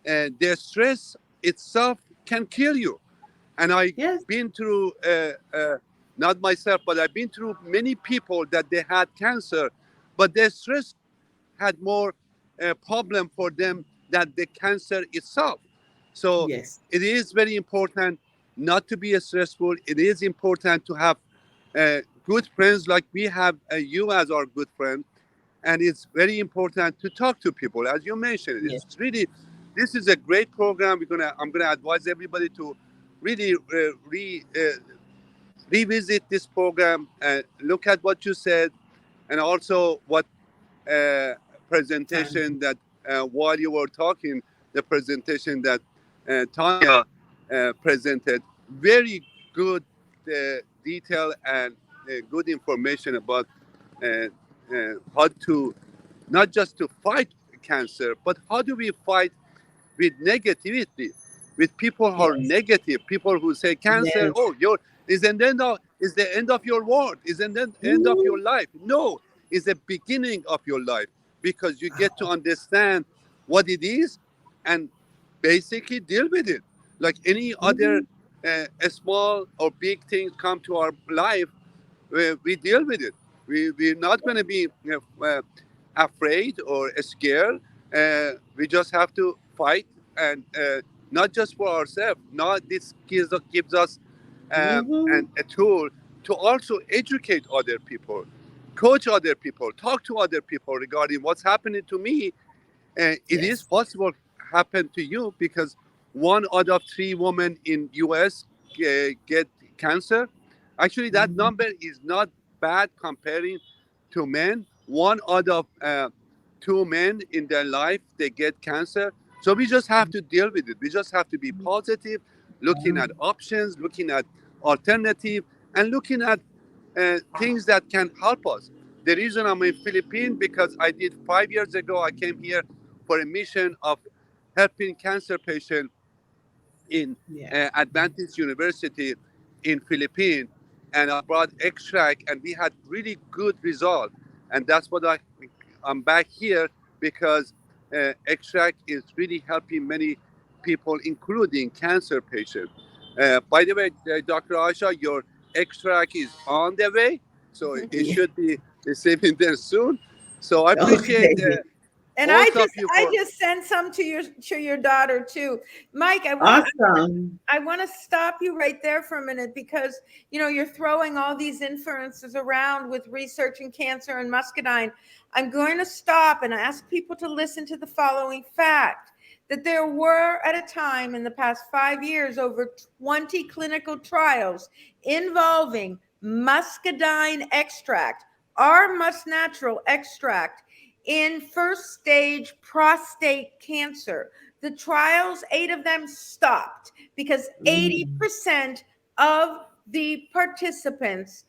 The stress itself can kill you, and I've Yes. been through not myself, but I've been through many people that they had cancer, but their stress had more problem for them than the cancer itself. So Yes. it is very important not to be stressful. It is important to have good friends like we have you as our good friend, and it's very important to talk to people, as you mentioned. Yes. It's really, this is a great program. I'm gonna advise everybody to really revisit this program and look at what you said, and also what uh, presentation that while you were talking, the presentation that Tanya presented, very good detail and good information about how to not just to fight cancer, but how do we fight with negativity, with people who are Yes. negative, people who say cancer, Yes. oh, your is the end of your world, is the end of Ooh. your life. No, it's the beginning of your life, because you get to understand what it is and basically deal with it. Like any other Mhm. small or big things come to our life, we deal with it. We're not going to be afraid or scared. We just have to fight, and not just for ourselves. Not this gives us Mhm. a tool to also educate other people, coach other people, talk to other people regarding what's happening to me. It is Yes. possible happen to you, because 1 out of 3 women in U.S. Get cancer. Actually, that Mhm. number is not bad comparing to men. 1 out of 2 men in their life they get cancer. So we just have to deal with it. We just have to be positive, looking at options, looking at alternative, and looking at things that can help us. The reason I'm in Philippines, because I did 5 years ago. I came here for a mission of helping cancer patients in Yeah. Adventist University in Philippines, and I brought extract, and we had really good result. And that's what I'm back here, because extract is really helping many people, including cancer patients. By the way, Dr. Asha, your extract is on the way, so it Yeah. should be receiving there soon. So I appreciate Okay. And both of you I for. just sent some to your daughter too. Mike, Awesome. I want to stop you right there for a minute, because you're throwing all these inferences around with researching cancer and muscadine. I'm going to stop and ask people to listen to the following fact: that there were at a time in the past 5 years over 20 clinical trials involving muscadine extract, our must natural extract, in first stage prostate cancer. The trials, 8 of them stopped because Mm. 80% of the participants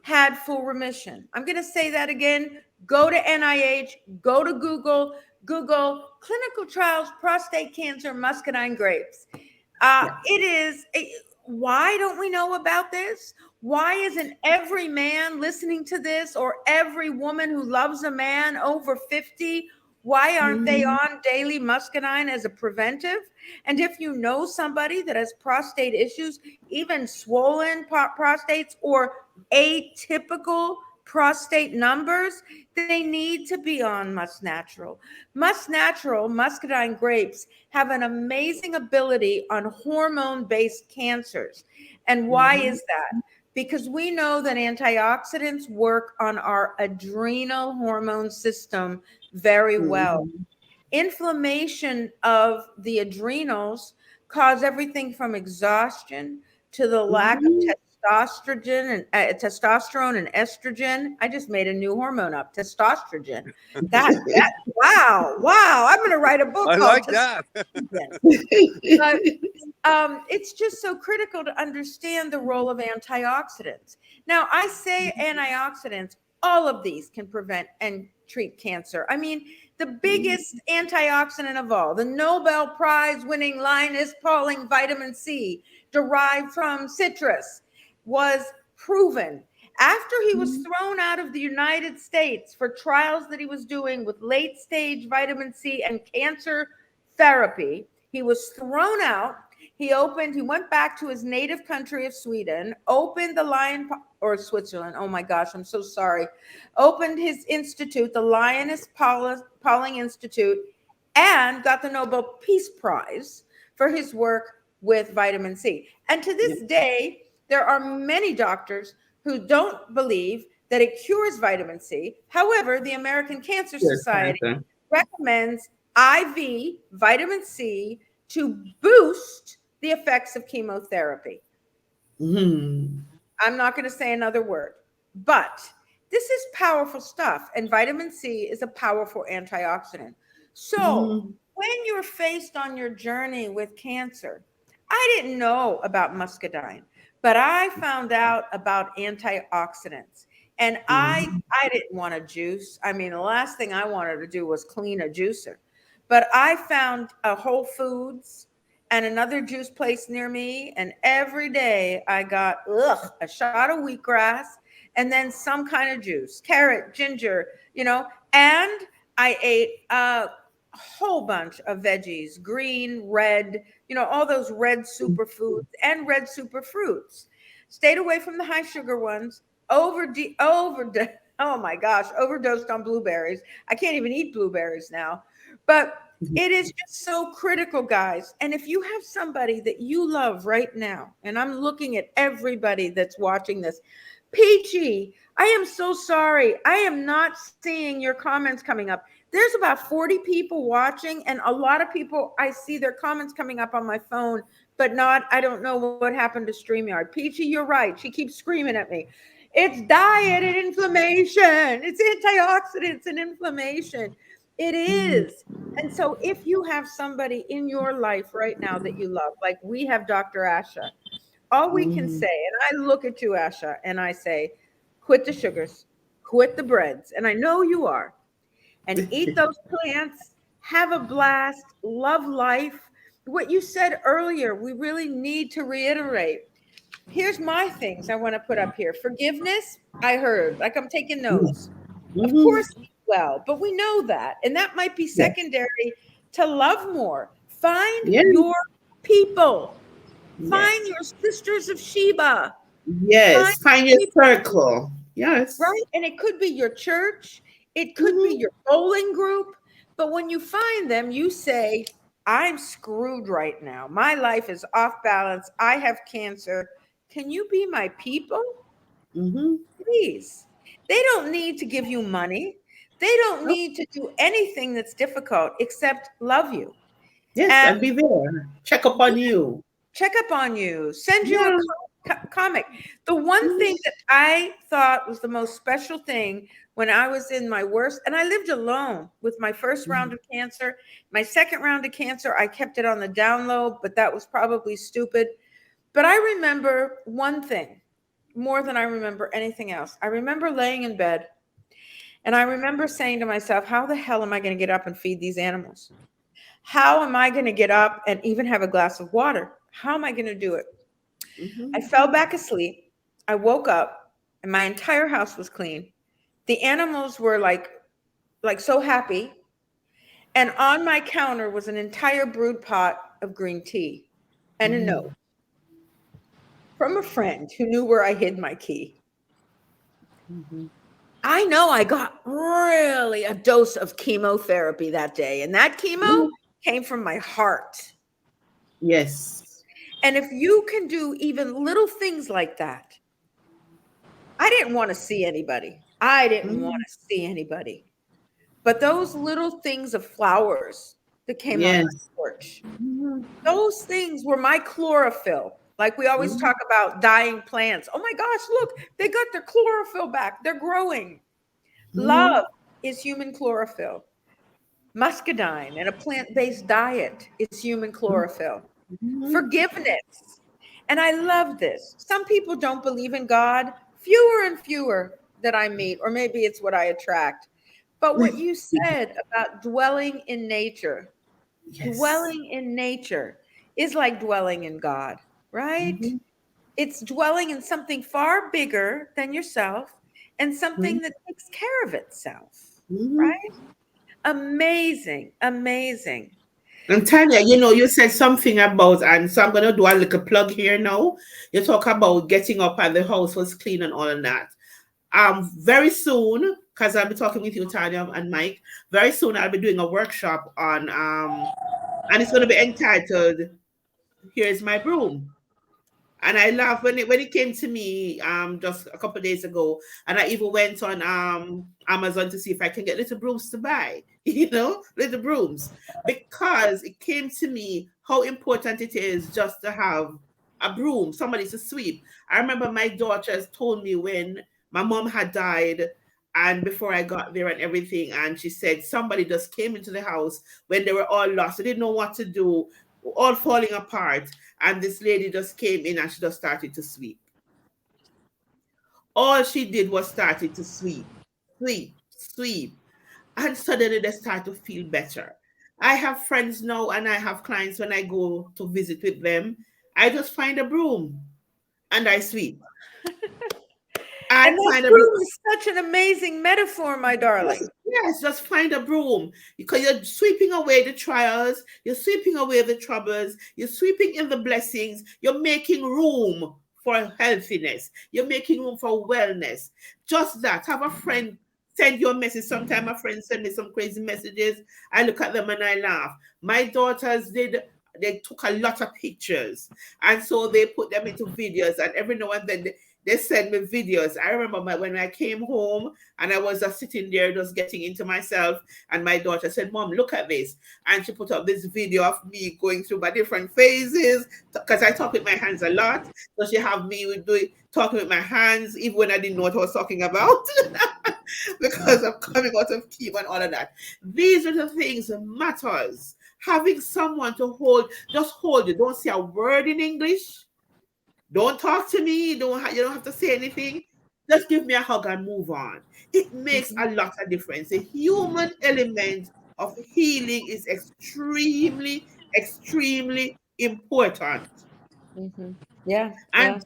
had full remission. I'm going to say that again. Go to NIH, go to Google clinical trials, prostate cancer, muscadine grapes. Yeah. Why don't we know about this? Why isn't every man listening to this, or every woman who loves a man over 50? Why aren't they on daily muscadine as a preventive? And if you know somebody that has prostate issues, even swollen prostates or atypical prostate numbers, they need to be on Must Natural. Must Natural, muscadine grapes have an amazing ability on hormone-based cancers. And why is that? Because we know that antioxidants work on our adrenal hormone system very well. Inflammation of the adrenals cause everything from exhaustion to the lack of testosterone and estrogen. I just made a new hormone up, testosterone. That wow. I'm going to write a book I called like that. But it's just so critical to understand the role of antioxidants. Now, I say antioxidants, all of these can prevent and treat cancer. I mean, the biggest antioxidant of all, the Nobel Prize winning Linus Pauling vitamin C, derived from citrus, was proven after he was thrown out of the United States for trials that he was doing with late stage vitamin C and cancer therapy. He was thrown out. He went back to his native country of Sweden, opened the or Switzerland. Oh my gosh, I'm so sorry. Opened his institute, the Linus Pauling Institute, and got the Nobel Peace Prize for his work with vitamin C. And to this day, there are many doctors who don't believe that it cures vitamin C. However, the American Cancer Society recommends IV vitamin C to boost the effects of chemotherapy. I'm not going to say another word, but this is powerful stuff. And vitamin C is a powerful antioxidant. So when you're faced on your journey with cancer, I didn't know about muscadine, but I found out about antioxidants. And I didn't want a juice. I mean, the last thing I wanted to do was clean a juicer. But I found a Whole Foods and another juice place near me. And every day I got a shot of wheatgrass and then some kind of juice, carrot, ginger, and I ate a whole bunch of veggies, green, red, all those red superfoods and red superfruits. Stayed away from the high sugar ones, overdosed on blueberries. I can't even eat blueberries now. But it is just so critical, guys. And if you have somebody that you love right now, and I'm looking at everybody that's watching this, Peachy, I am so sorry. I am not seeing your comments coming up. There's about 40 people watching, and a lot of people, I see their comments coming up on my phone, but I don't know what happened to StreamYard. Peachy, you're right. She keeps screaming at me. It's diet and inflammation. It's antioxidants and inflammation. It is. And so if you have somebody in your life right now that you love, like we have Dr. Asha, all we can say, and I look at you, Asha, and I say, quit the sugars, quit the breads. And I know you are. And eat those plants, have a blast, love life. What you said earlier, we really need to reiterate. Here's my things I want to put up here. Forgiveness, I heard, like I'm taking notes. Of course, well, but we know that. And that might be secondary to love more. Find your people. Find your sisters of Sheba. Yes, find your circle. Yes. Right? And it could be your church. It could be your bowling group. But when you find them, you say, I'm screwed right now. My life is off balance. I have cancer. Can you be my people? Please. They don't need to give you money. They don't need to do anything that's difficult except love you. Yes, and be there. Check up on you. Check up on you. Send you a comic. The one thing that I thought was the most special thing when I was in my worst, and I lived alone with my first round of cancer. My second round of cancer, I kept it on the down low, but that was probably stupid. But I remember one thing more than I remember anything else. I remember laying in bed and I remember saying to myself, how the hell am I going to get up and feed these animals? How am I going to get up and even have a glass of water? How am I going to do it? I fell back asleep. I woke up and my entire house was clean. The animals were like so happy. And on my counter was an entire brewed pot of green tea and a note from a friend who knew where I hid my key. I know I got really a dose of chemotherapy that day, and that chemo came from my heart. Yes. And if you can do even little things like that, I didn't want to see anybody. I didn't want to see anybody. But those little things of flowers that came on my Yes. porch, those things were my chlorophyll. Like we always talk about dying plants. Oh my gosh, look, they got their chlorophyll back. They're growing. Love is human chlorophyll. Muscadine and a plant-based diet is human chlorophyll. Forgiveness. And I love this. Some people don't believe in God, fewer and fewer that I meet, or maybe it's what I attract. But what you said about dwelling in nature, dwelling in nature is like dwelling in God, right? It's dwelling in something far bigger than yourself and something that takes care of itself, right? Amazing, amazing. And Tanya, you know, you said something about, and so I'm going to do a little plug here now. You talk about getting up and the house was clean and all of that. Very soon, because I'll be talking with you, Tanya and Mike, very soon I'll be doing a workshop on, and it's going to be entitled, Here's My Broom. And I laughed when it came to me just a couple of days ago, and I even went on Amazon to see if I can get little brooms to buy, you know, little brooms, because it came to me how important it is just to have a broom, somebody to sweep. I remember my daughters told me when my mom had died, and before I got there and everything, and she said somebody just came into the house when they were all lost. They didn't know what to do, all falling apart. And this lady just came in and she just started to sweep. All she did was started to sweep, sweep, sweep. And suddenly they start to feel better. I have friends now and I have clients when I go to visit with them. I just find a broom and I sweep. And that Find a broom. broom is such an amazing metaphor, my darling. Yes, just find a broom because you're sweeping away the trials, you're sweeping away the troubles, you're sweeping in the blessings, you're making room for healthiness, you're making room for wellness. Just that. Have a friend send you a message. Sometimes a friend send me some crazy messages. I look at them and I laugh. My daughters they took a lot of pictures and so they put them into videos, and every now and then they send me videos. I remember when I came home and I was just sitting there just getting into myself, and my daughter said, Mom, look at this. And she put up this video of me going through my different phases because I talk with my hands a lot. So she have me talking with my hands even when I didn't know what I was talking about because I'm coming out of chemo and all of that. These are the things that matters. Having someone to just hold you. Don't say a word in English. Don't talk to me. You don't have to say anything. Just give me a hug and move on. It makes a lot of difference. The human element of healing is extremely, extremely important. Yeah. And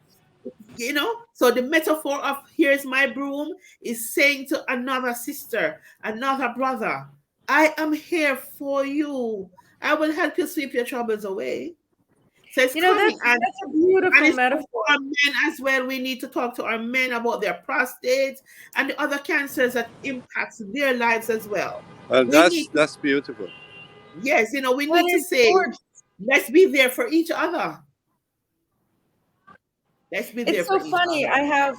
you know, so the metaphor of here's my broom is saying to another sister, another brother, I am here for you. I will help you sweep your troubles away. So it's coming. That's a beautiful And it's metaphor. for our men as well. We need to talk to our men about their prostate and the other cancers that impacts their lives as well. Well, that's beautiful. Yes, you know, we need to say, let's be there for each other. Let's be there for each other. It's so funny. I have,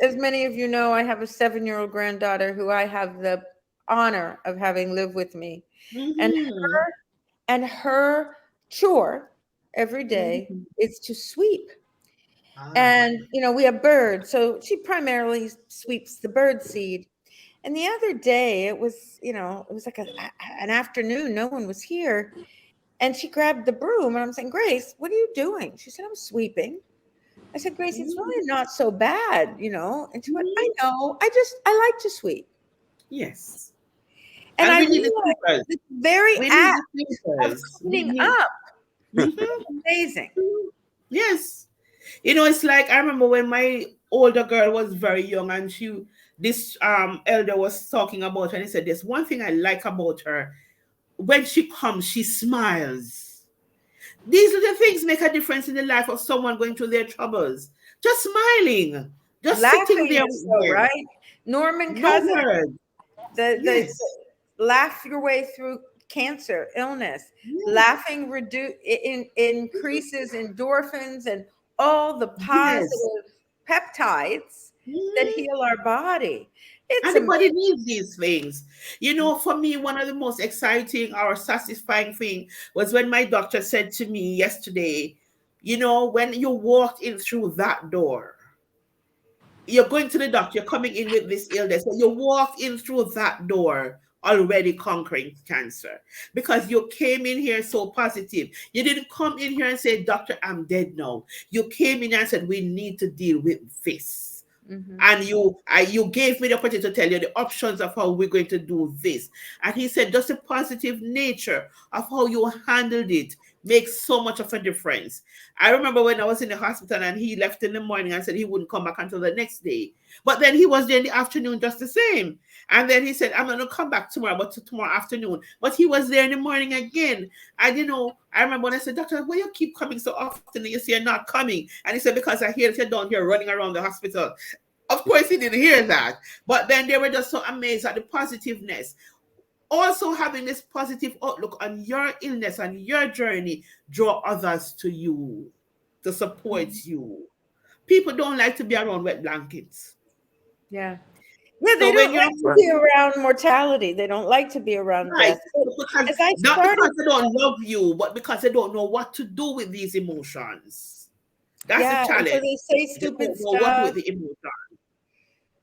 as many of you know, I have a 7-year-old granddaughter who I have the honor of having lived with me. And her chore every day is to sweep. And, you know, we have birds. So she primarily sweeps the bird seed. And the other day it was, you know, it was like an afternoon. No one was here. And she grabbed the broom and I'm saying, Grace, what are you doing? She said, I'm sweeping. I said, Grace, it's really not so bad, you know? And she went, I know. I like to sweep. Yes. And I realized this very act of cleaning up. Amazing. Yes. You know, it's like I remember when my older girl was very young and this elder was talking about her and he said, there's one thing I like about her. when she comes, she smiles. These little things make a difference in the life of someone going through their troubles. Just smiling, just sitting Laughing there is with so them. right. Norman No Cousin, word. the Yes. laugh your way through cancer, illness. Yes. Laughing increases endorphins and all the Yes. positive peptides that Mhm. heal our body. It's And the body amazing. needs these things. You know, for me, one of the most exciting or satisfying thing was when my doctor said to me yesterday, you know, when you walked in through that door, you're going to the doctor, you're coming in with this illness, but you walked in through that door already conquering cancer because you came in here so positive. You didn't come in here and say, Doctor, I'm dead now. You came in and said, we need to deal with this. Mhm. And you gave me the opportunity to tell you the options of how we're going to do this. And he said, just the positive nature of how you handled it makes so much of a difference. I remember when I was in the hospital and he left in the morning and said he wouldn't come back until the next day. But then he was there in the afternoon just the same. And then he said, I'm going to come back tomorrow, but tomorrow afternoon. But he was there in the morning again. And, you know, I remember when I said, Doctor, why you keep coming so often and you say you're not coming? And he said, because I hear that you're down here running around the hospital. Of course, he didn't hear that. But then they were just so amazed at the positiveness. Also, having this positive outlook on your illness and your journey draw others to you, to support you. People don't like to be around wet blankets. Yeah. Yeah, they So when don't you're like to be around mortality. They don't like to be around right, death. But because as I not started, because they don't love you, but because they don't know what to do with these emotions. That's the yeah, and so challenge. they say They stupid don't know what to do stuff. with the emotions.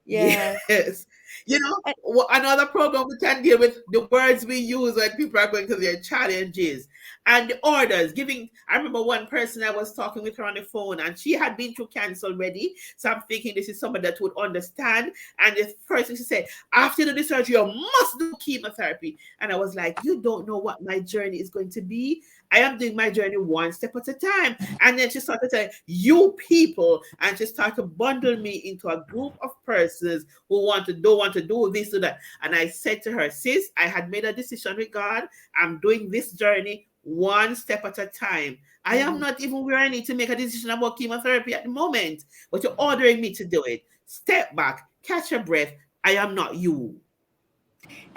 Yeah. Yes. You know, And, another program we can deal with the words we use when people are going through their challenges and the orders. Giving, I remember one person I was talking with her on the phone and she had been through cancer already. So I'm thinking this is somebody that would understand. And the person, she said, after the surgery, you must do chemotherapy. And I was like, you don't know what my journey is going to be. I am doing my journey one step at a time. And then she started saying, you people, and she started to bundle me into a group of persons who don't want to do this or that. And I said to her, sis, I had made a decision with God. I'm doing this journey one step at a time. I am not even where I need to make a decision about chemotherapy at the moment, but you're ordering me to do it. Step back, catch your breath. I am not you.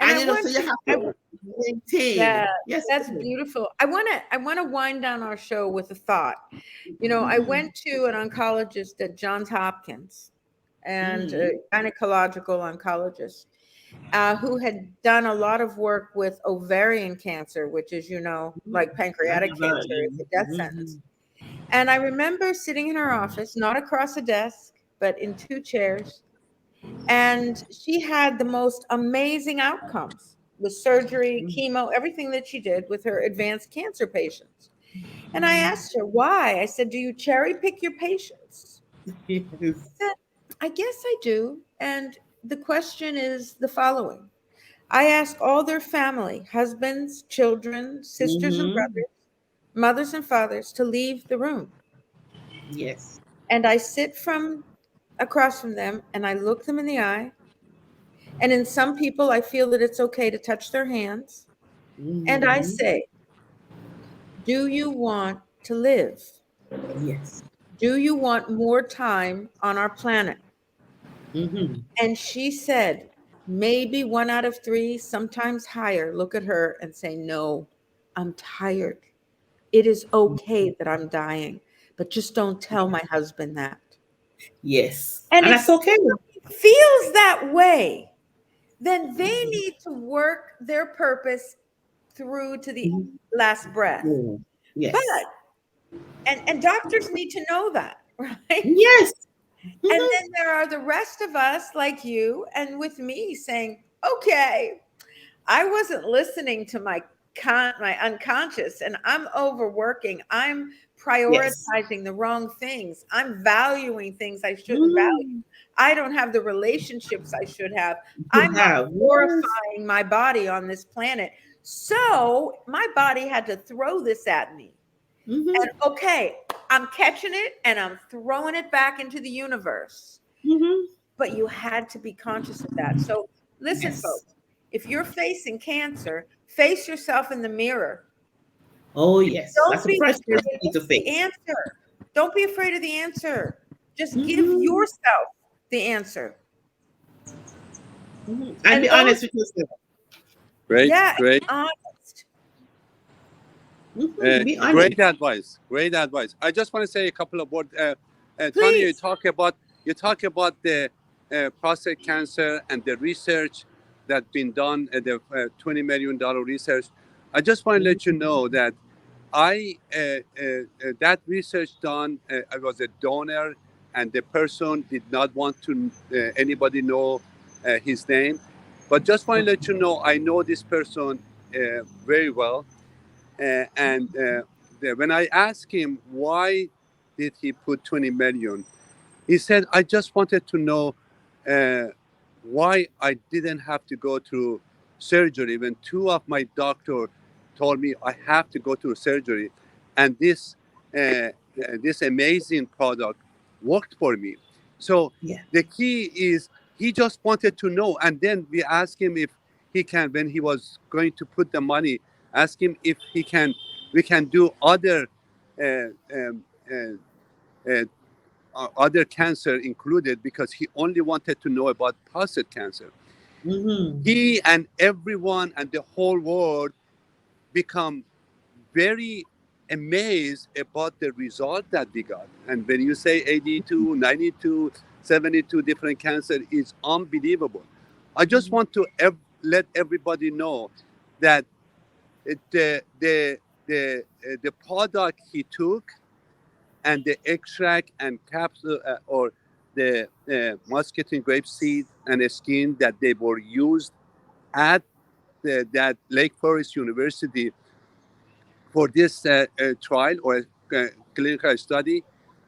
and And I you know, want so you have I, to maintain. yeah, Yes. that's beautiful. I want to wind down our show with a thought. You know, I Mhm. went to an oncologist at Johns Hopkins and a Mhm. gynecological oncologist who had done a lot of work with ovarian cancer, which is, you know, like pancreatic cancer, is a death sentence. Mhm. And I remember sitting in her office, not across a desk, but in two chairs. And she had the most amazing outcomes with surgery, chemo, everything that she did with her advanced cancer patients. And I asked her why. I said, do you cherry pick your patients? She Yes. said, I guess I do. And the question is the following: I ask all their family, husbands, children, sisters and Mhm. brothers, mothers and fathers, to leave the room. Yes. And I sit from across from them and I look them in the eye. And in some people, I feel that it's okay to touch their hands. And I Mhm. say, do you want to live? Yes. Do you want more time on our planet? Mhm. And she said, maybe one out of three, sometimes higher, look at her and say, no, I'm tired. It is okay that I'm dying, but just don't tell my husband that. Yes. And And if that's okay. somebody feels that way, then they need to work their purpose through to the Mhm. last breath. Mm. But Yes. and doctors need to know that, right? Yes. And Mhm. then there are the rest of us like you and with me saying, okay, I wasn't listening to my unconscious and I'm overworking. I'm Yes. prioritizing the wrong things. I'm valuing things I shouldn't value. Mm. I don't have the relationships I should have. You I'm not have. Yes. glorifying my body on this planet. So my body had to throw this at me. And Mhm. okay, I'm catching it and I'm throwing it back into the universe. Mhm. But you had to be conscious of that. So listen, Yes. folks, if you're facing cancer, face yourself in the mirror. Oh, yes. Don't That's a be pressure afraid you need to of the face. answer. Don't be afraid of the answer. Just give Mhm, yourself the answer. mhm. And And be those, honest with yourself. Great, yeah, great. honest. Be honest. Great advice. Great advice. I just want to say a couple of words. Tanya, Please, you talk about the prostate cancer and the research that's been done, the $20 million research. I just want to let you know that that research done. I was a donor, and the person did not want to anybody know his name, but just want to let you know I know this person very well, and when I asked him why did he put 20 million, he said, I just wanted to know uh, why I didn't have to go through surgery when two of my doctors told me I have to go through surgery, and this amazing product worked for me. So Yeah. the key is he just wanted to know, and then we asked him if he can, when he was going to put the money, ask him if he can, we can do other uh, um, uh, other cancer included, because he only wanted to know about prostate cancer. Mm-hmm. He and everyone and the whole world become very amazed about the result that we got. And when you say 82, 92, 72 different cancer, is unbelievable. I just want to let everybody know that the product he took, and the extract and capsule, or the muscatine grape seed and skin that they were used at that Lake Forest University for this trial or clinical study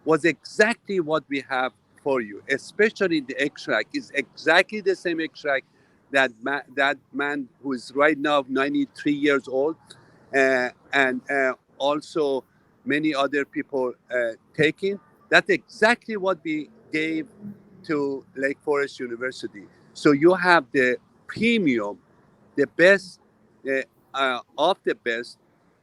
was exactly what we have for you. Especially the extract is exactly the same extract that man who is right now 93 years old, and also many other people taking. That's exactly what we gave to Lake Forest University. So you have the premium, the best of the best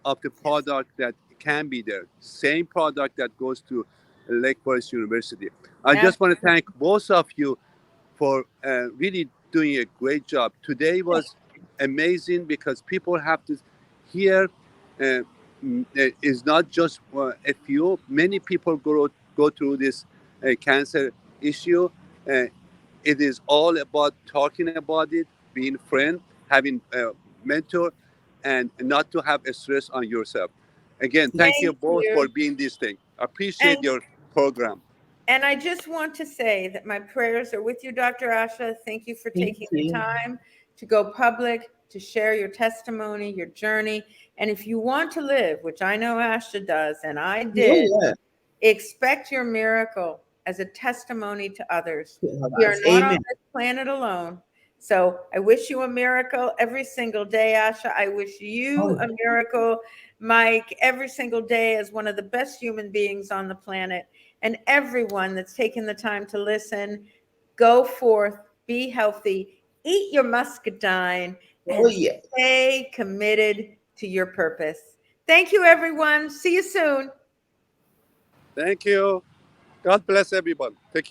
of the product that can be there. Same product that goes to Lake Forest University. I just want to thank both of you for really doing a great job. Today was amazing because people have to hear. Uh, is not just a few. Many people go through this cancer issue. Uh, it is all about talking about it, being friend, having a mentor, and not to have a stress on yourself. Again, thank you thank both for you. being this thing. Appreciate And your program. And I just want to say that my prayers are with you, Dr. Asha. Thank you for Thank taking the you. time to go public, to share your testimony, your journey. And if you want to live, which I know Asha does, and I Oh, did, yeah. expect your miracle as a testimony to others. We are not on Amen. this planet alone. So I wish you a miracle every single day, Asha. I wish you Oh, a miracle, Mike, every single day as one of the best human beings on the planet. And everyone that's taken the time to listen, go forth, be healthy, eat your muscadine, oh, and yeah. stay committed to your purpose. Thank you, everyone. See you soon. Thank you. God bless everyone. Take care.